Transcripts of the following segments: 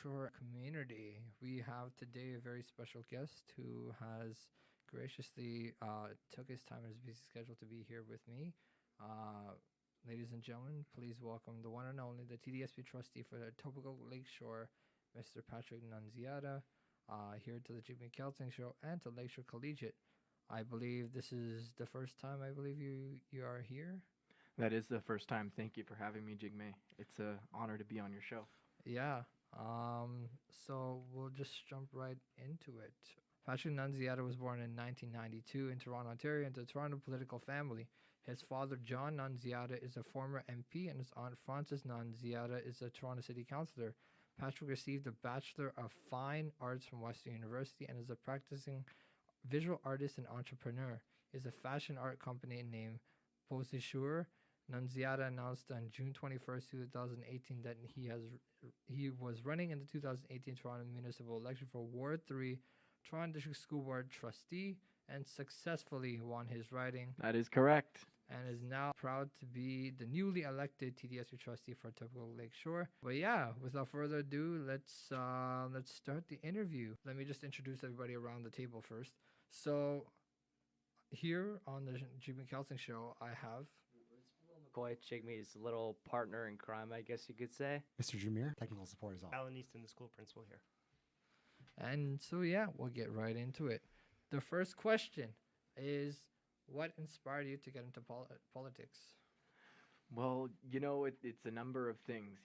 Lakeshore community. We have today a very special guest who has graciously took his time in his busy schedule to be here with me. Ladies and gentlemen, please welcome the one and only, the TDSB Trustee for the Etobicoke Lakeshore, Mr. Patrick Nunziata, here to the Jimmy Kelting Show and to Lakeshore Collegiate. I believe this is the first time you are here. That is the first time. Thank you for having me, Jigme. It's an honor to be on your show. Yeah. So we'll just jump right into it. Patrick Nunziata was born in 1992 in Toronto, Ontario, into a Toronto political family. His father, John Nunziata, is a former MP, and his aunt, Frances Nunziata, is a Toronto City Councillor. Patrick received a Bachelor of Fine Arts from Western University and is a practicing visual artist and entrepreneur. He has a fashion art company named Posisure. Nunziata announced on June 21st, 2018 that he was running in the 2018 Toronto municipal election for Ward 3 Toronto District School Board Trustee and successfully won his riding. That is correct. And is now proud to be the newly elected TDSB Trustee for Etobicoke Lakeshore. But yeah, without further ado, let's start the interview. Let me just introduce everybody around the table first. So here on the Jimmy Kelting Show, I have McCoy, Chigme's little partner in crime, I guess you could say. Mr. Jameer, technical support is all. Alan Easton, the school principal here. And so, yeah, we'll get right into it. The first question is, what inspired you to get into politics? Well, it's a number of things.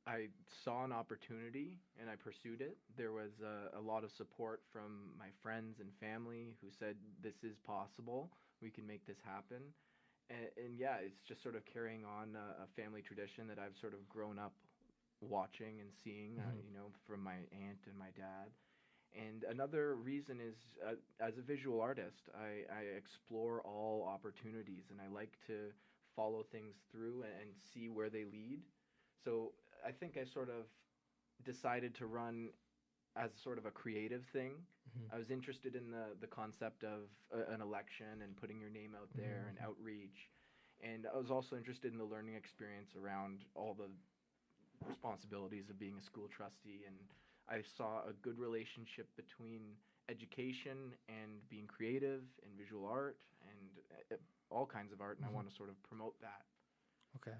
I saw an opportunity and I pursued it. There was a lot of support from my friends and family who said, this is possible. We can make this happen. And yeah, it's just sort of carrying on a family tradition that I've sort of grown up watching and seeing, from my aunt and my dad. And another reason is, as a visual artist, I explore all opportunities and I like to follow things through and see where they lead. So I think I sort of decided to run as sort of a creative thing. Mm-hmm. I was interested in the concept of an election and putting your name out there and outreach. And I was also interested in the learning experience around all the responsibilities of being a school trustee. And I saw a good relationship between education and being creative and visual art and all kinds of art. And I want to sort of promote that. Okay.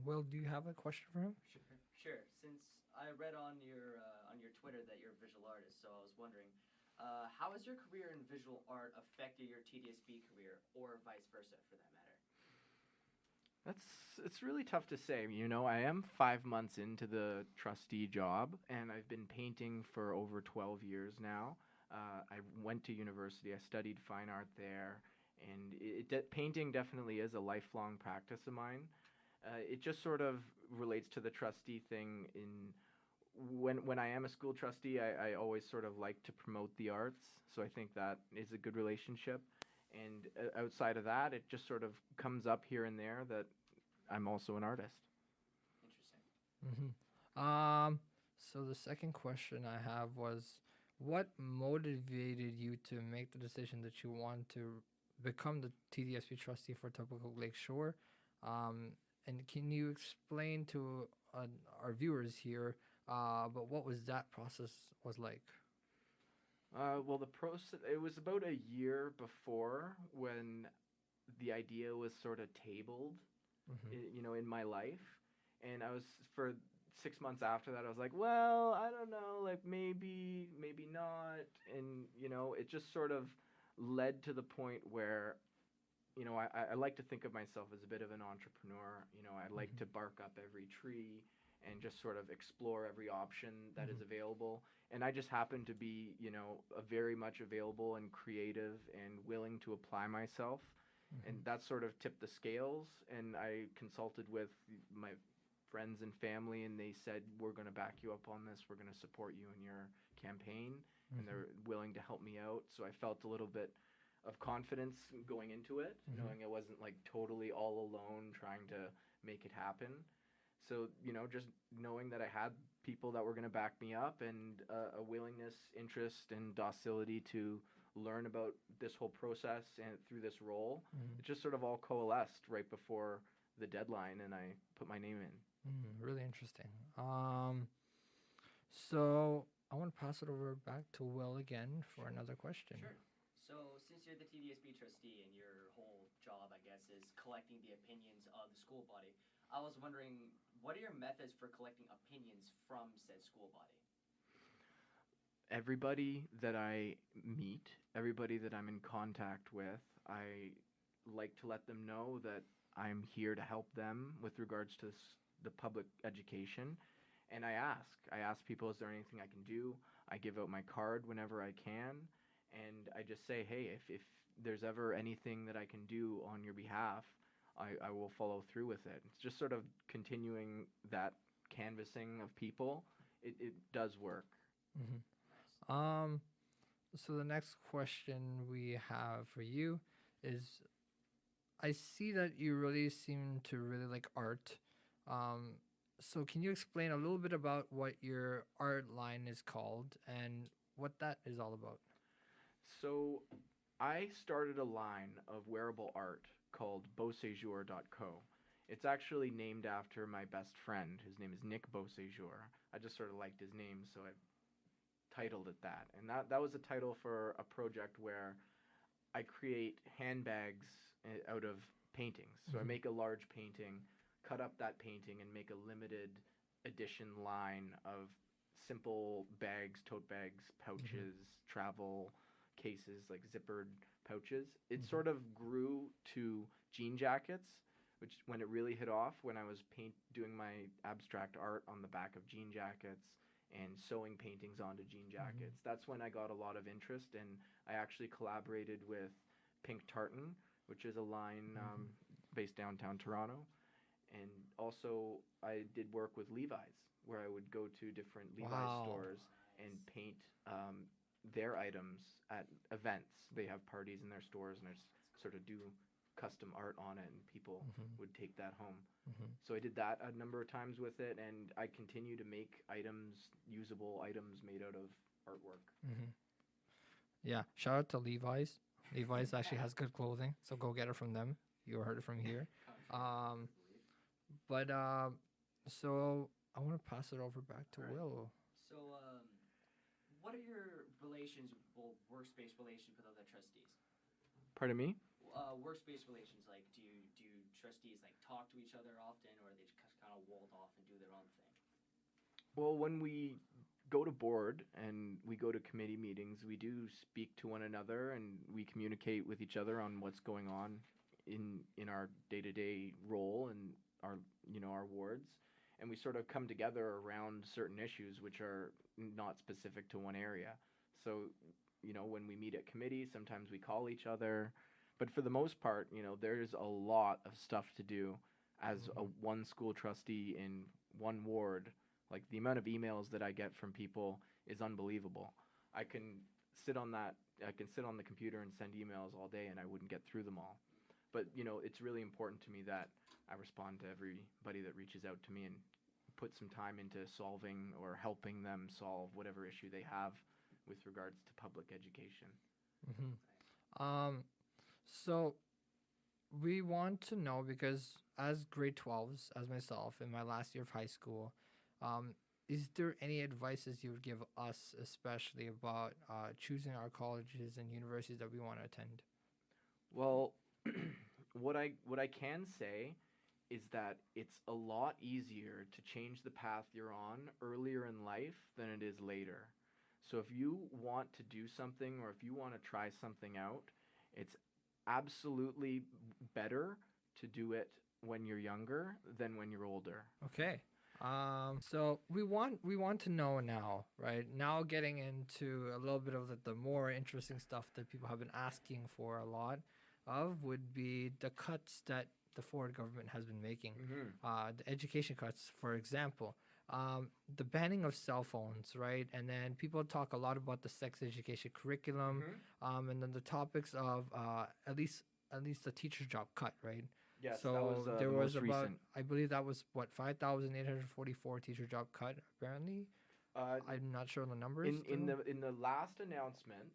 Will, do you have a question for him? Sure. Since I read on your Twitter that you're a visual artist, so I was wondering, how has your career in visual art affected your TDSB career, or vice versa, for that matter? It's really tough to say. I am 5 months into the trustee job, and I've been painting for over 12 years now. I went to university. I studied fine art there, and painting definitely is a lifelong practice of mine. It just sort of relates to the trustee thing. When I am a school trustee, I always sort of like to promote the arts, so I think that is a good relationship. And outside of that, it just sort of comes up here and there that I'm also an artist. Interesting. Mm-hmm. So the second question I have was, what motivated you to make the decision that you want to become the TDSB Trustee for Etobicoke Lakeshore? And can you explain to our viewers here about what was that process was like? Well, the process, it was about a year before when the idea was sort of tabled, in my life. And I was, for 6 months after that, I was like, well, I don't know, like maybe not. And, it just sort of led to the point where, I like to think of myself as a bit of an entrepreneur. I like to bark up every tree and just sort of explore every option that is available. And I just happen to be, a very much available and creative and willing to apply myself. And that sort of tipped the scales. And I consulted with my friends and family, and they said, we're going to back you up on this. We're going to support you in your campaign. And they're willing to help me out. So I felt a little bit of confidence going into it, knowing I wasn't like totally all alone trying to make it happen. So, just knowing that I had people that were going to back me up and a willingness, interest, and docility to learn about this whole process and through this role, it just sort of all coalesced right before the deadline, and I put my name in. Really interesting. So I want to pass it over back to Will again for Sure. another question. Sure. So, since you're the TDSB trustee and your whole job, I guess, is collecting the opinions of the school body, I was wondering, what are your methods for collecting opinions from said school body? Everybody that I meet, everybody that I'm in contact with, I like to let them know that I'm here to help them with regards to the public education. And I ask people, is there anything I can do? I give out my card whenever I can. And I just say, hey, if there's ever anything that I can do on your behalf, I will follow through with it. It's just sort of continuing that canvassing of people. It does work. So the next question we have for you is, I see that you really seem to really like art. So can you explain a little bit about what your art line is called and what that is all about? So I started a line of wearable art called beausejour.co. It's actually named after my best friend. His name is Nick Beausejour. I just sort of liked his name, so I titled it that. And that was a title for a project where I create handbags out of paintings. So I make a large painting, cut up that painting, and make a limited edition line of simple bags, tote bags, pouches, travel cases, like zippered pouches. It sort of grew to jean jackets, which when it really hit off, when I was doing my abstract art on the back of jean jackets and sewing paintings onto jean jackets. That's when I got a lot of interest, and I actually collaborated with Pink Tartan, which is a line based downtown Toronto. And also I did work with Levi's, where I would go to different Levi's stores and paint their items at events. They have parties in their stores, and I sort of do custom art on it, and people would take that home. So I did that a number of times with it, and I continue to make items, usable items made out of artwork. Yeah, shout out to Levi's. Levi's actually has good clothing, so go get it from them. You heard it from here. So I want to pass it over back to Will. So, what are your workspace relations with other trustees? Pardon me? Workspace relations, like, do trustees like talk to each other often, or are they just kind of walled off and do their own thing? Well, when we go to board and we go to committee meetings, we do speak to one another, and we communicate with each other on what's going on in our day-to-day role and our wards, and we sort of come together around certain issues which are not specific to one area. So, when we meet at committee, sometimes we call each other, but for the most part, there's a lot of stuff to do as a one school trustee in one ward. Like, the amount of emails that I get from people is unbelievable. I can sit on the computer and send emails all day, and I wouldn't get through them all. But, it's really important to me that I respond to everybody that reaches out to me and put some time into solving or helping them solve whatever issue they have with regards to public education. So we want to know, because as grade 12s, as myself in my last year of high school, is there any advices you would give us, especially about choosing our colleges and universities that we want to attend? Well, what I can say is that it's a lot easier to change the path you're on earlier in life than it is later. So if you want to do something, or if you want to try something out, it's absolutely better to do it when you're younger than when you're older. Okay. So we want to know now, right? Now getting into a little bit of the more interesting stuff that people have been asking for a lot of would be the cuts that the Ford government has been making. The education cuts, for example. The banning of cell phones, right? And then people talk a lot about the sex education curriculum, and then the topics of at least the teacher's job cut, right? Yes, so that was there the was most about, recent. I believe that was 5,844 teacher job cut apparently. I'm not sure on the numbers. In the last announcement,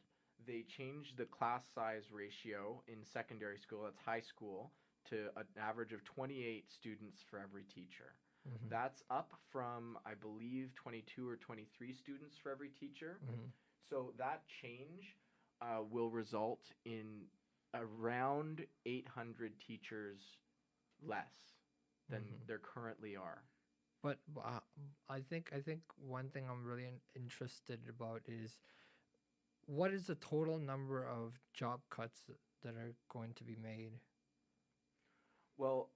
they changed the class size ratio in secondary school, that's high school, to an average of 28 students for every teacher. Mhm. That's up from, I believe, 22 or 23 students for every teacher. Mhm. So that change will result in around 800 teachers less than Mhm. there currently are. But I think one thing I'm really interested about is what is the total number of job cuts that are going to be made? Well,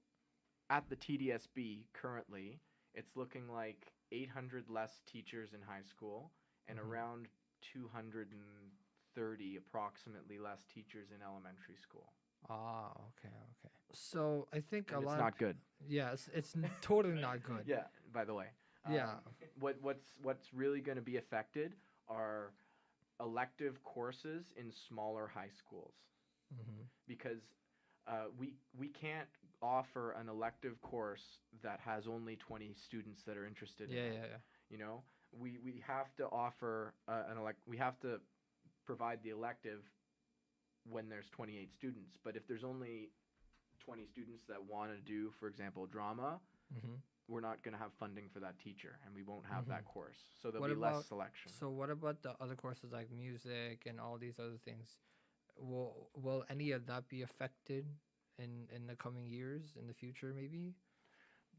at the TDSB currently, it's looking like 800 less teachers in high school and Mhm. around 230 approximately less teachers in elementary school. Ah, okay, okay. So I think And a it's lot. not good. Yes, it's totally not good. Yeah, by the way. Yeah. What's really going to be affected are elective courses in smaller high schools, Mhm. because we can't offer an elective course that has only 20 students that are interested Yeah, in it. yeah, yeah. You know, we have to offer we have to provide the elective when there's 28 students. But if there's only 20 students that want to do, for example, drama, Mhm. we're not going to have funding for that teacher, and we won't have Mhm. that course. So there'll What be less about selection. so what about the other courses like music and all these other things? Will any of that be affected in the coming years, in the future maybe?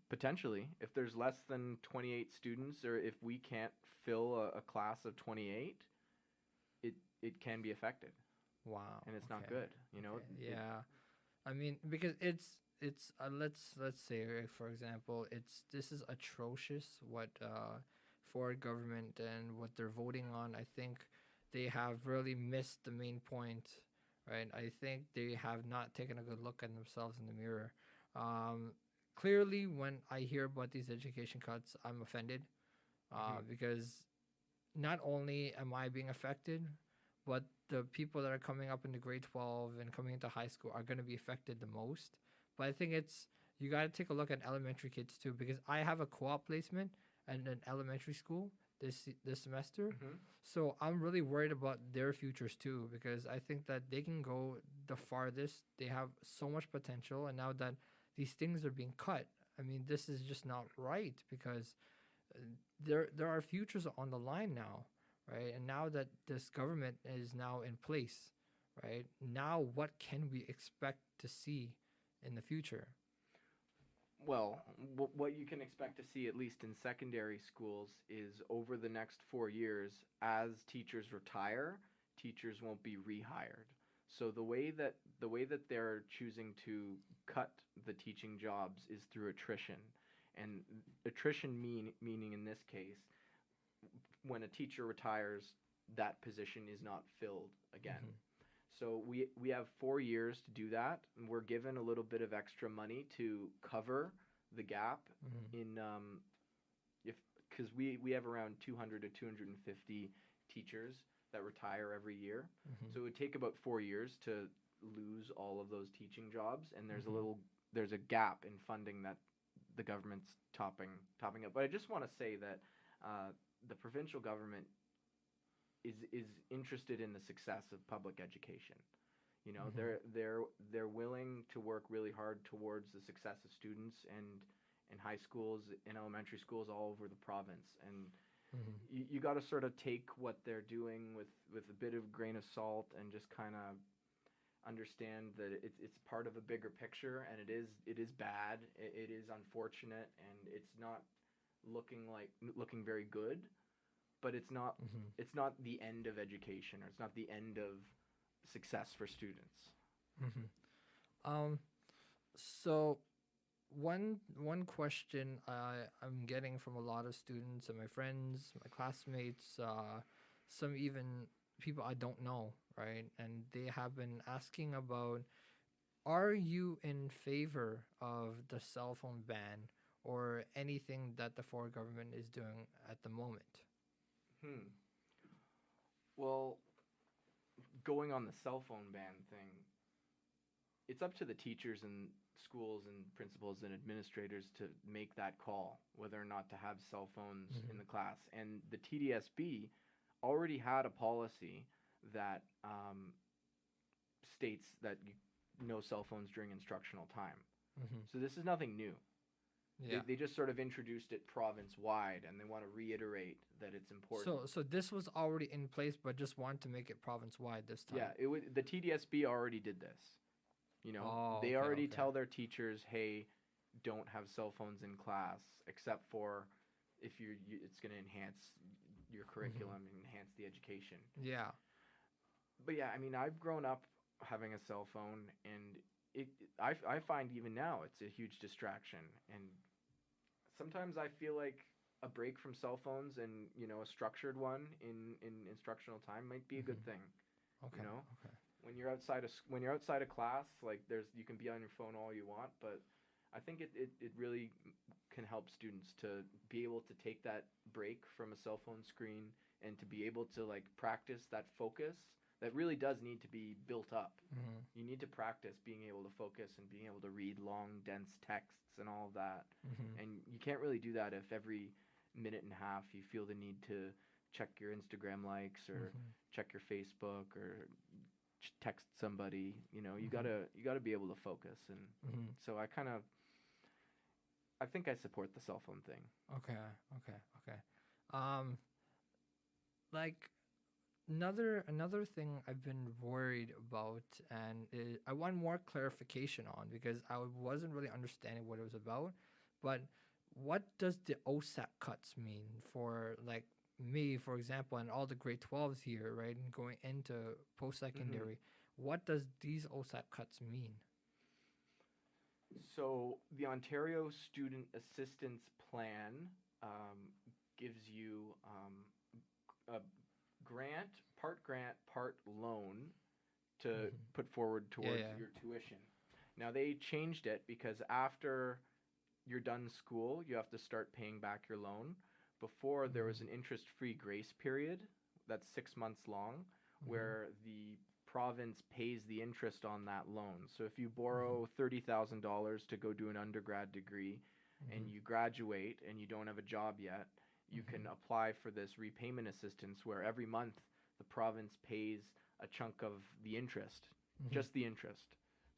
Potentially, if there's less than 28 students, or if we can't fill a class of 28, it can be affected, Wow. and it's not Okay. good. You know, Okay. Yeah. I mean, because it's let's say for example, this is atrocious what for government and what they're voting on. I think they have really missed the main point, right? I think they have not taken a good look at themselves in the mirror. Um, Clearly, when I hear about these education cuts, I'm offended Mhm. because not only am I being affected, but the people that are coming up into grade 12 and coming into high school are going to be affected the most. But I think you got to take a look at elementary kids too, because I have a co-op placement at an elementary school this semester. Mhm. So I'm really worried about their futures too, because I think that they can go the farthest. They have so much potential, and now that these things are being cut, I mean, this is just not right because uh, there are futures on the line now, right? And now that this government is now in place, right? Now what can we expect to see in the future? Well, what you can expect to see, at least in secondary schools, is over the next 4 years, as teachers retire, teachers won't be rehired. So the way that they're choosing to cut the teaching jobs is through attrition, and attrition meaning in this case, when a teacher retires, that position is not filled again. Mhm. So we have 4 years to do that, and we're given a little bit of extra money to cover the gap Mhm. in if because we have around 200 to 250 teachers that retire every year. Mhm. So it would take about 4 years to lose all of those teaching jobs, and Mhm. there's a gap in funding that the government's topping up. But I just want to say that the provincial government is interested in the success of public education. You know, Mhm. they're willing to work really hard towards the success of students and in high schools, in elementary schools all over the province. And Mhm. you got to sort of take what they're doing with a bit of grain of salt, and just kind of understand that it's part of a bigger picture, and it is bad, it is unfortunate, and it's not looking very good, but Mhm. it's not the end of education, or it's not the end of success for students. Mhm. Um. So one question I'm getting from a lot of students and my friends, my classmates, some even people I don't know, right? And they have been asking about, are you in favor of the cell phone ban or anything that the federal government is doing at the moment? Hmm. Well, going on the cell phone ban thing, it's up to the teachers and schools and principals and administrators to make that call whether or not to have cell phones in Mhm. the class. And the TDSB already had a policy that states that no cell phones during instructional time. Mhm. So this is nothing new. Yeah. They just sort of introduced it province-wide, and they want to reiterate that it's important. So this was already in place, but just wanted to make it province-wide this time. Yeah, the TDSB already did this. You know, Oh, they okay, already okay. tell their teachers, hey, don't have cell phones in class, except for if it's going to enhance your curriculum and enhance the education. Yeah. But yeah, I mean, I've grown up having a cell phone, and I find even now it's a huge distraction. And sometimes I feel like a break from cell phones and, you know, a structured one in instructional time might be a good thing. Okay. You know? Okay. When you're outside of class, like you can be on your phone all you want, but I think it really can help students to be able to take that break from a cell phone screen and to be able to like practice that focus that really does need to be built up. You need to practice being able to focus and being able to read long, dense texts and all of that. And you can't really do that if every minute and a half you feel the need to check your Instagram likes or check your Facebook or text somebody. You know, you gotta be able to focus. And so I think I support the cell phone thing. Okay. Like another thing I've been worried about, and I want more clarification on because I wasn't really understanding what it was about. But what does the OSAP cuts mean for like me, for example, and all the grade 12s here, right, and going into post-secondary? What does these OSAP cuts mean? So the Ontario Student Assistance Plan gives you a grant, part loan to put forward towards your tuition. Now they changed it because after you're done school, you have to start paying back your loan. Before there was an interest-free grace period that's 6 months long, where the province pays the interest on that loan. So if you borrow $30,000 to go do an undergrad degree and you graduate and you don't have a job yet, you can apply for this repayment assistance where every month the province pays a chunk of the interest, just the interest.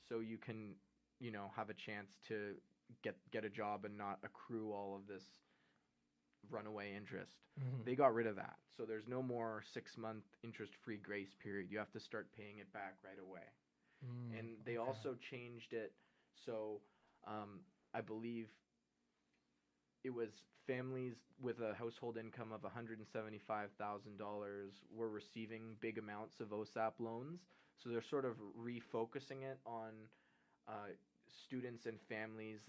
So you can, you know, have a chance to get a job and not accrue all of this runaway interest. They got rid of that. So there's no more 6-month interest-free grace period. You have to start paying it back right away. And they also changed it so I believe it was families with a household income of $175,000 were receiving big amounts of OSAP loans. So they're sort of refocusing it on students and families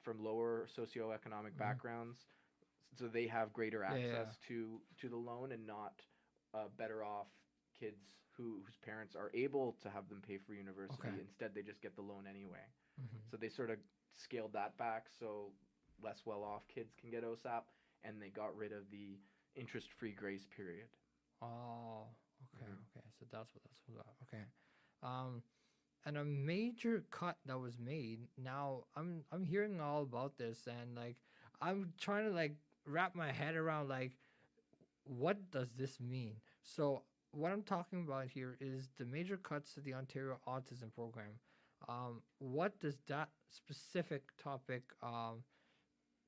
from lower socioeconomic backgrounds, so they have greater access to the loan and not better off kids whose parents are able to have them pay for university. Instead, they just get the loan anyway. So they sort of scaled that back so less well-off kids can get OSAP, and they got rid of the interest-free grace period. Oh, okay. So that's what about. Okay. And a major cut that was made. Now I'm hearing all about this, and like I'm trying to like wrap my head around like what does this mean? So what I'm talking about here is the major cuts to the Ontario Autism Program. What does that specific topic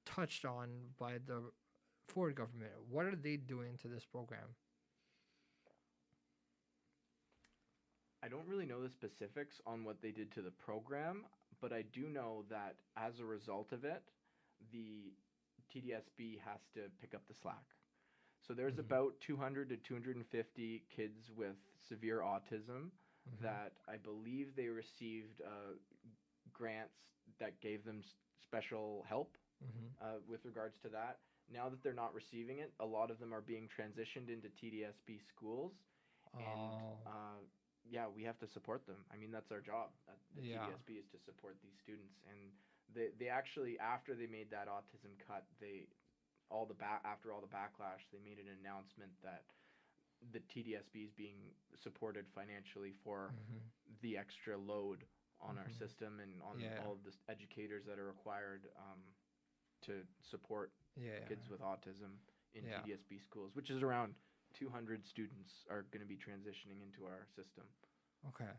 touched on by the Ford government? What are they doing to this program? I don't really know the specifics on what they did to the program, but I do know that as a result of it, the TDSB has to pick up the slack. So there's about 200 to 250 kids with severe autism that I believe they received grants that gave them special help with regards to that. Now that they're not receiving it, a lot of them are being transitioned into TDSB schools. And yeah, we have to support them. I mean, that's our job at the TDSB, is to support these students. And they actually, after they made that autism cut, after all the backlash, they made an announcement that the TDSB is being supported financially for the extra load on our system and on all of the educators that are required to support kids with autism in TDSB schools, which is around 200 students are going to be transitioning into our system. Okay.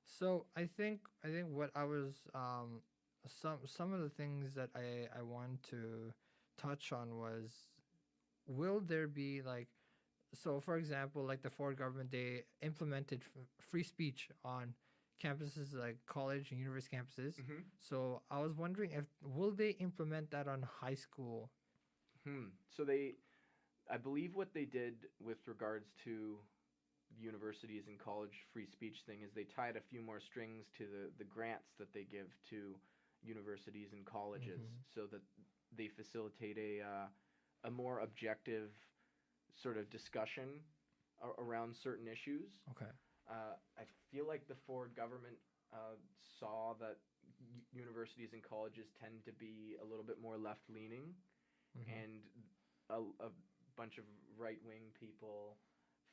So I think what I was some of the things that I want to touch on was, will there be like, so for example, like the Ford government, they implemented free speech on campuses like college and university campuses. So I was wondering if will they implement that on high school? So I believe what they did with regards to universities and college free speech thing is they tied a few more strings to the grants that they give to universities and colleges, so that they facilitate a more objective sort of discussion around certain issues. Okay. I feel like the Ford government saw that universities and colleges tend to be a little bit more left-leaning, and a bunch of right-wing people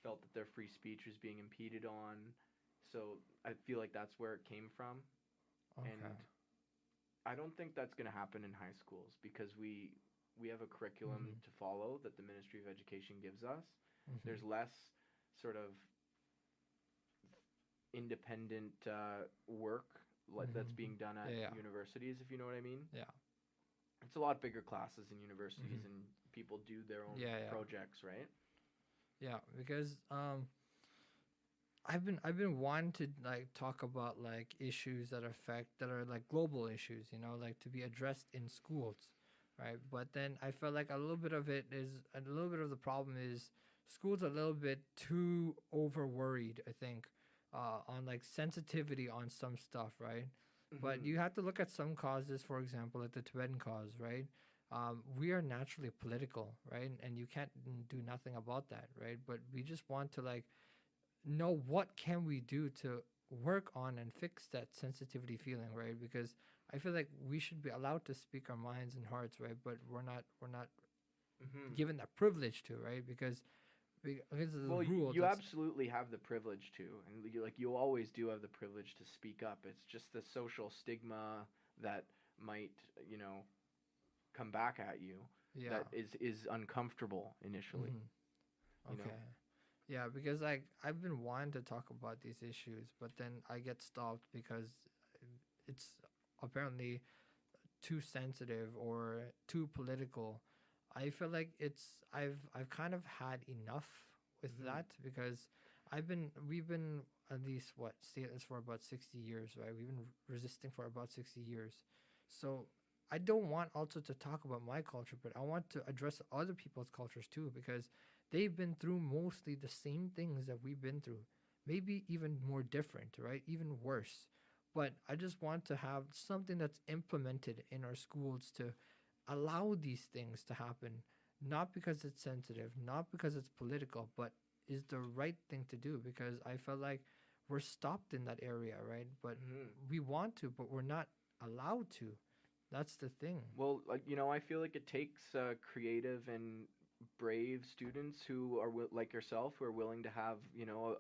felt that their free speech was being impeded on. So I feel like that's where it came from. Okay. And I don't think that's going to happen in high schools, because we have a curriculum to follow that the Ministry of Education gives us. There's less sort of independent work that's being done at universities, if you know what I mean. Yeah. It's a lot bigger classes in universities, and people do their own projects, right? Yeah, because I've been wanting to like talk about like issues that are like global issues, you know, like to be addressed in schools, right? But then I felt like a little bit of the problem is schools are a little bit too over worried, I think, on like sensitivity on some stuff, right? But you have to look at some causes, for example, like the Tibetan cause, right? We are naturally political, right? And you can't do nothing about that, right? But we just want to like know what can we do to work on and fix that sensitivity feeling, right? Because I feel like we should be allowed to speak our minds and hearts, right? But we're not given that privilege to, right? Because of the rule. You absolutely have the privilege to, and you always do have the privilege to speak up. It's just the social stigma that might, come back at you. That is uncomfortable initially. You know? Yeah, because like I've been wanting to talk about these issues, but then I get stopped because it's apparently too sensitive or too political. I feel like I've kind of had enough with that, because we've been at least stateless for about 60 years, right? We've been resisting for about 60 years. So I don't want also to talk about my culture, but I want to address other people's cultures too, because they've been through mostly the same things that we've been through, maybe even more different, right? Even worse. But I just want to have something that's implemented in our schools to allow these things to happen, not because it's sensitive, not because it's political, but is the right thing to do, because I feel like we're stopped in that area, right? But we want to, but we're not allowed to. That's the thing. Well, I feel like it takes creative and brave students who are like yourself, who are willing to have,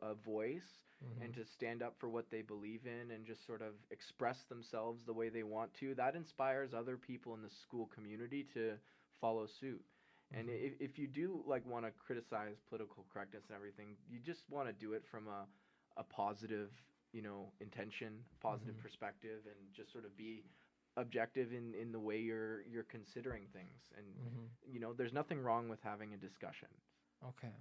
a voice and to stand up for what they believe in and just sort of express themselves the way they want to. That inspires other people in the school community to follow suit. And if you do want to criticize political correctness and everything, you just want to do it from a positive, intention, positive perspective, and just sort of be objective in the way you're considering things. And there's nothing wrong with having a discussion. Okay.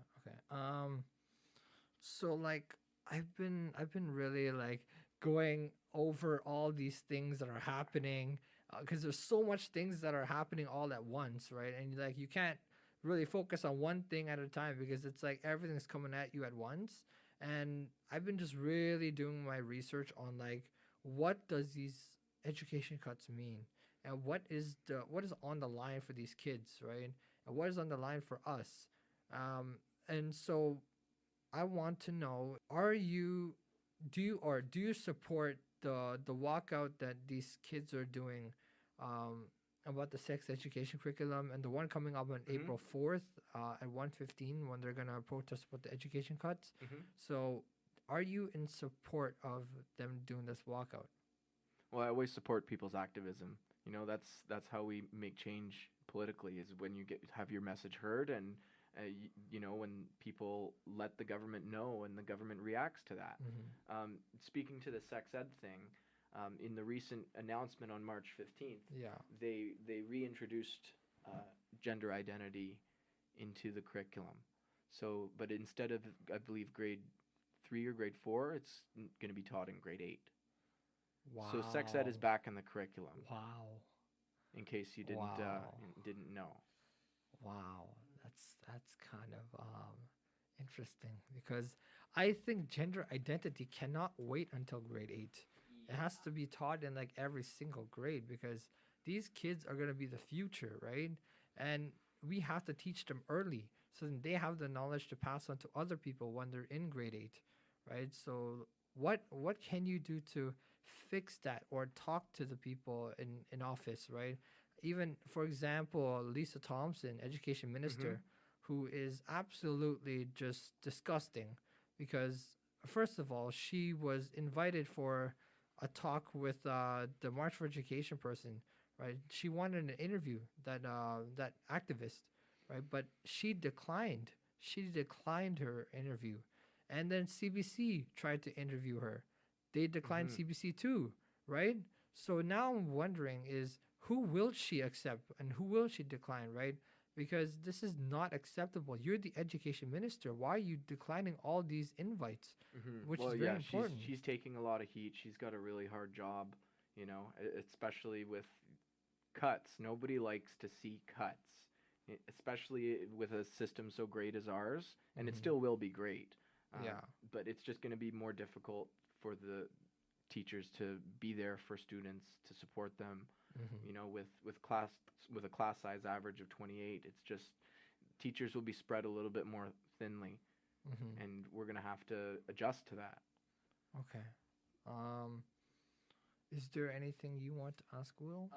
So like I've been really like going over all these things that are happening, because there's so much things that are happening all at once, right? And like you can't really focus on one thing at a time, because it's like everything's coming at you at once. And I've been just really doing my research on like, what does these education cuts mean, and what is on the line for these kids, right? And what is on the line for us? And so I want to know, do you support the walkout that these kids are doing about the sex education curriculum, and the one coming up on April 4th at 1:15 when they're gonna protest about the education cuts? So are you in support of them doing this walkout? Well, I always support people's activism. That's how we make change politically, is when you have your message heard, and when people let the government know and the government reacts to that. Speaking to the sex ed thing, In the recent announcement on March 15th, Yeah. they reintroduced gender identity into the curriculum. So, but instead of, I believe, grade 3 or grade 4, it's going to be taught in grade 8. Wow. So sex ed is back in the curriculum. Wow. In case you didn't Wow. didn't know. Wow. That's kind of interesting, because I think gender identity cannot wait until grade 8. It has to be taught in like every single grade, because these kids are going to be the future, right? And we have to teach them early so that they have the knowledge to pass on to other people when they're in grade 8, right? So what can you do to fix that, or talk to the people in office, right? Even, for example, Lisa Thompson, education minister, who is absolutely just disgusting, because first of all, she was invited for a talk with the March for Education person, right? She wanted an interview, that activist, right? But she declined. She declined her interview, and then CBC tried to interview her. They declined CBC too, right? So now I'm wondering is who will she accept and who will she decline, right? Because this is not acceptable. You're the education minister. Why are you declining all these invites? Which is very important. She's taking a lot of heat. She's got a really hard job, especially with cuts. Nobody likes to see cuts, especially with a system so great as ours, and it still will be great. But it's just going to be more difficult for the teachers to be there for students, to support them. With a class size average of 28, it's just teachers will be spread a little bit more thinly, and we're gonna have to adjust to that. Okay. Is there anything you want to ask Will?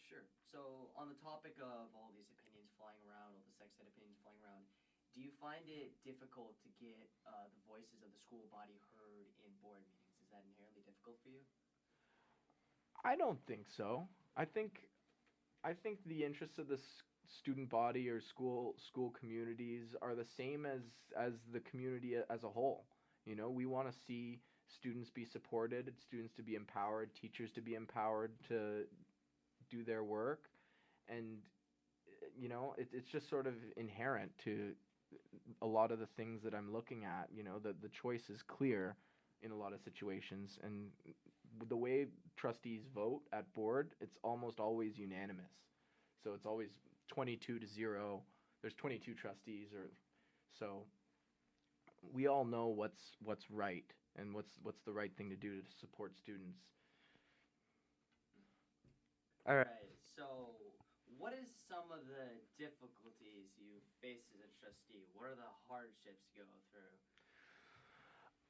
Sure. So on the topic of all these opinions flying around, all the sex ed opinions flying around, do you find it difficult to get the voices of the school body heard in board meetings? Is that inherently difficult for you? I don't think so. I think the interests of the student body or school communities are the same as the community as a whole. We want to see students be supported, students to be empowered, teachers to be empowered to do their work, and it's just sort of inherent to a lot of the things that I'm looking at. The choice is clear in a lot of situations, and the way trustees vote at board, it's almost always unanimous. So it's always 22-0. There's 22 trustees, so we all know what's right and what's the right thing to do to support students. All right. So, what is some of the difficulties you face as a trustee? What are the hardships you go through?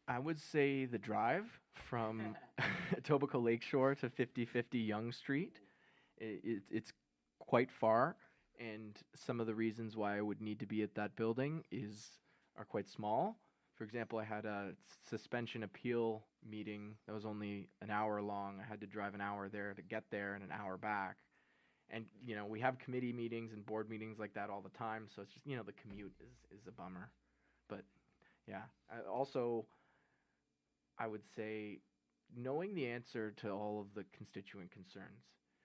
I would say the drive from Etobicoke Lakeshore to 5050 Yonge Street. It's quite far, and some of the reasons why I would need to be at that building are quite small. For example, I had a suspension appeal meeting that was only an hour long. I had to drive an hour there to get there and an hour back. And, we have committee meetings and board meetings like that all the time, so it's just, the commute is a bummer. But, yeah. I would say knowing the answer to all of the constituent concerns.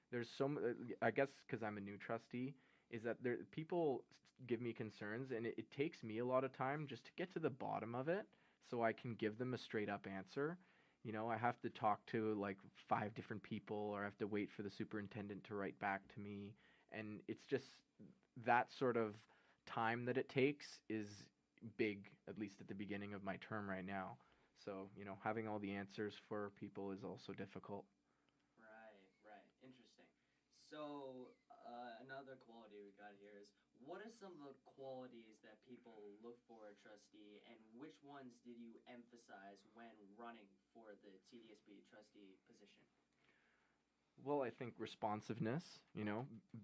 There's I guess because I'm a new trustee, is that people give me concerns, and it takes me a lot of time just to get to the bottom of it so I can give them a straight up answer. I have to talk to like 5 different people, or I have to wait for the superintendent to write back to me. And it's just that sort of time that it takes is big, at least at the beginning of my term right now. So, having all the answers for people is also difficult. Right. Interesting. So, another quality we got here is, what are some of the qualities that people look for a trustee, and which ones did you emphasize when running for the TDSB trustee position? Well, I think responsiveness,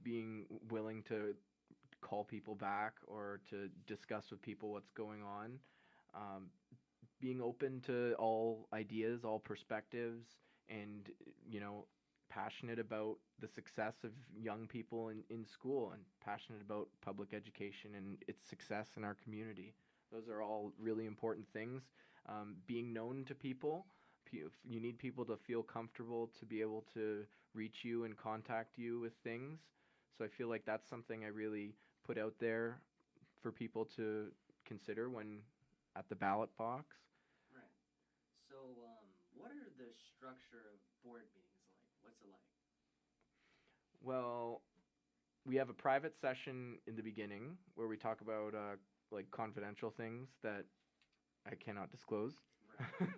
being willing to call people back or to discuss with people what's going on. Being open to all ideas, all perspectives, and, passionate about the success of young people in school, and passionate about public education and its success in our community. Those are all really important things. Being known to people, You need people to feel comfortable to be able to reach you and contact you with things. So I feel like that's something I really put out there for people to consider when at the ballot box. Right. So, what are the structure of board meetings like? What's it like? Well, we have a private session in the beginning where we talk about like confidential things that I cannot disclose. Right.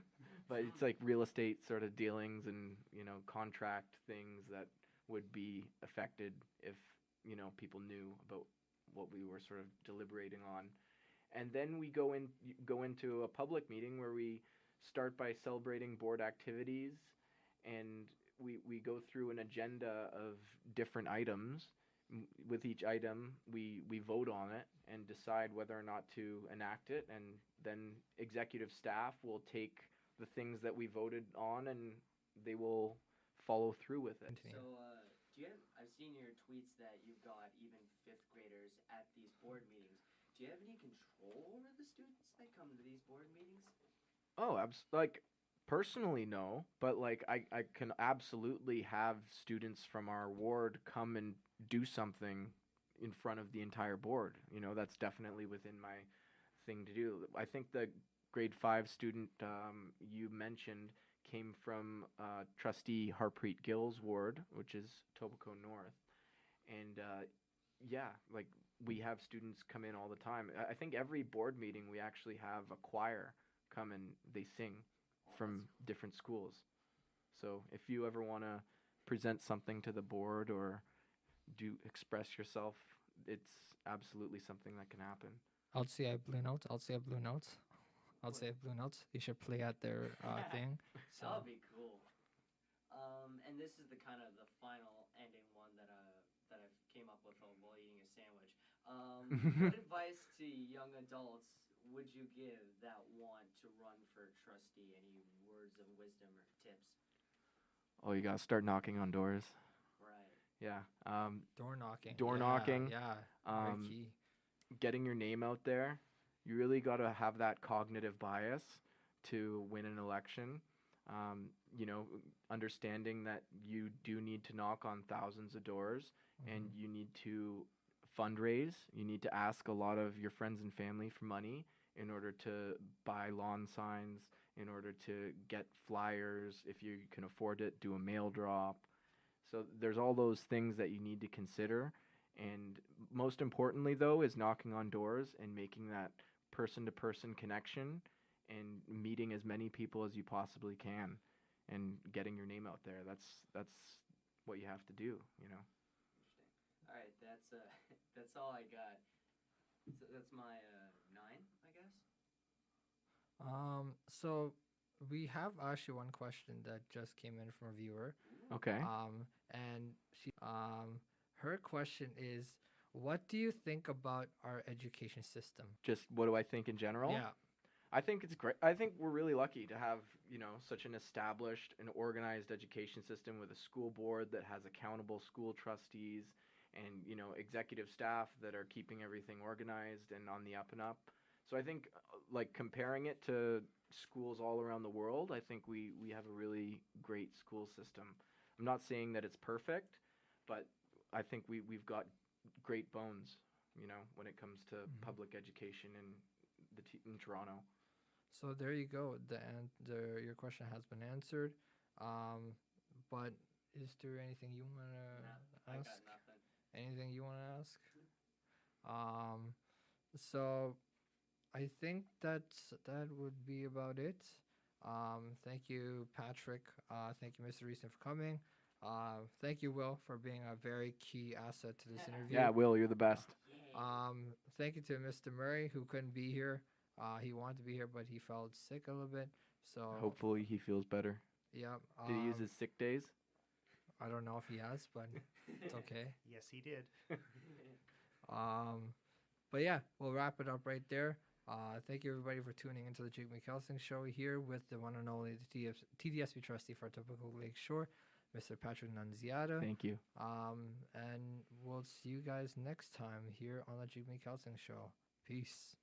But it's like real estate sort of dealings and, you know, contract things that would be affected if, you know, people knew about what we were sort of deliberating on. And then we go into a public meeting where we start by celebrating board activities, and we go through an agenda of different items. With each item, we vote on it and decide whether or not to enact it, and then executive staff will take the things that we voted on and they will follow through with it. So, I've seen your tweets that you've got even fifth graders at these board meetings. Do you have any control over the students that come to these board meetings? Oh, like personally, no, but like I can absolutely have students from our ward come and do something in front of the entire board. You know, that's definitely within my thing to do. I think the grade 5 student you mentioned came from Trustee Harpreet Gill's ward, which is Etobicoke North. And yeah, like we have students come in all the time. I think every board meeting we actually have a choir come and they sing from different schools. So if you ever want to present something to the board or express yourself, it's absolutely something that can happen. I'll say I have blue notes. You should play at their thing. So. That would be cool. And this is the kind of the final ending one that I came up with while eating a sandwich. What advice to young adults would you give that want to run for trustee? Any words of wisdom or tips? Oh, you gotta start knocking on doors. Right. Yeah. Door knocking. Door knocking. Yeah. Very key. Getting your name out there. You really gotta have that cognitive bias to win an election. You know, understanding that you do need to knock on thousands of doors, and you need to fundraise. You need to ask a lot of your friends and family for money in order to buy lawn signs, in order to get flyers. If you can afford it, do a mail drop. So there's all those things that you need to consider. And most importantly, though, is knocking on doors and making that person-to-person connection and meeting as many people as you possibly can and getting your name out there. That's what you have to do, you know. Interesting. All right, that's all I got. So that's my 9, I guess. So we have actually one question that just came in from a viewer. Okay. And she her question is, what do you think about our education system? Just what do I think in general? Yeah. I think it's great. I think we're really lucky to have, you know, such an established and organized education system with a school board that has accountable school trustees and, you know, executive staff that are keeping everything organized and on the up and up. So I think, like, comparing it to schools all around the world, I think we have a really great school system. I'm not saying that it's perfect, but I think we've got great bones, you know, when it comes to public education in Toronto. So there you go. Your question has been answered. But is there anything you want to ask? I got nothing. Anything you want to ask? So I think that would be about it. Thank you, Patrick. Thank you, Mr. Reason, for coming. Thank you, Will, for being a very key asset to this interview. Yeah, Will, you're the best. Thank you to Mr. Murray, who couldn't be here. He wanted to be here, but he felt sick a little bit. So hopefully he feels better. Yeah. Did he use his sick days? I don't know if he has, but it's okay. Yes, he did. But yeah, we'll wrap it up right there. Thank you, everybody, for tuning into the Jake McKelsing Show here with the one and only TDSB Trustee for Etobicoke Lakeshore, Mr. Patrick Nunziata. Thank you. And we'll see you guys next time here on the Jake McKelsing Show. Peace.